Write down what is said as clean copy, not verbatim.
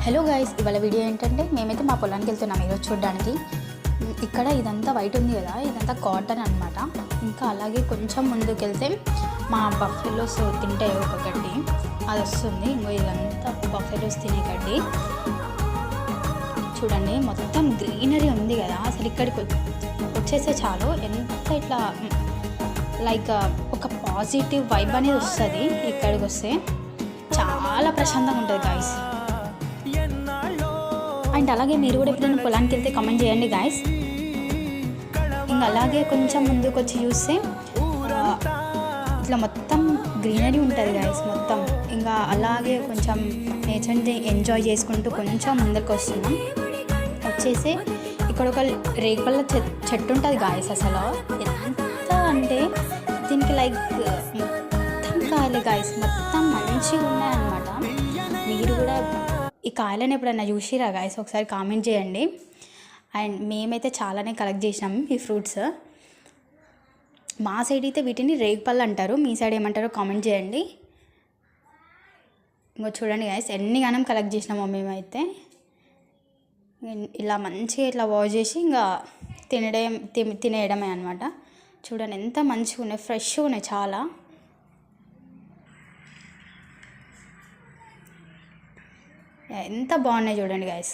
Hello guys, ఇవాళ video ఏంటంటే మేమైతే మా పొలానికి వెళ్తున్నాం ఈరోజు చూడడానికి. ఇక్కడ ఇదంతా వైట్ ఉంది కదా, ఇదంతా కాటన్ అనమాట. ఇంకా అలాగే కొంచెం ముందుకు వెళ్తే మా బఫెలోస్ తింటే ఒక గడ్డి అది వస్తుంది. ఇంకో ఇదంతా బఫెలోస్ తినే గడ్డి చూడండి. మొత్తం గ్రీనరీ ఉంది కదా, అసలు ఇక్కడికి వచ్చేస్తే చాలు ఎంత ఇట్లా లైక్ ఒక పాజిటివ్ వైబ్ అనేది వస్తుంది. ఇక్కడికి వస్తే చాలా ప్రశాంతంగా ఉంటుంది గాయస్. అండ్ అలాగే మీరు కూడా ఎప్పుడైనా పొలానికి వెళ్తే కామెంట్ చేయండి గాయస్. ఇంకా అలాగే కొంచెం ముందుకు వచ్చి చూస్తే ఇట్లా మొత్తం గ్రీనరీ ఉంటుంది గాయస్ మొత్తం. ఇంకా అలాగే కొంచెం నేచర్ని ఎంజాయ్ చేసుకుంటూ కొంచెం ముందుకు వస్తున్నాం. వచ్చేసి ఇక్కడ ఒక రేగుపళ్ళ చెట్టు ఉంటుంది గాయస్. అసలు ఎంత అంటే దీనికి లైక్ మొత్తం కాయలే గాయస్, మొత్తం మంచిగా ఉన్నాయన్నమాట. మీరు కూడా ఈ కాయలను ఎప్పుడైనా చూసిరా గాయస్, ఒకసారి కామెంట్ చేయండి. అండ్ మేమైతే చాలానే కలెక్ట్ చేసినాం ఈ ఫ్రూట్స్. మా సైడ్ అయితే వీటిని రేగుపళ్ళు అంటారు, మీ సైడ్ ఏమంటారో కామెంట్ చేయండి. ఇంకో చూడండి గాయస్, ఎన్ని గానం కలెక్ట్ చేసినామో మేమైతే. ఇలా మంచిగా ఇట్లా వాష్ చేసి ఇంకా తినేయడమే అనమాట. చూడండి ఎంత మంచిగా ఉన్నాయి, ఫ్రెష్గా ఉన్నాయి చాలా. ఎంత బాగున్నాయి చూడండి గాయస్.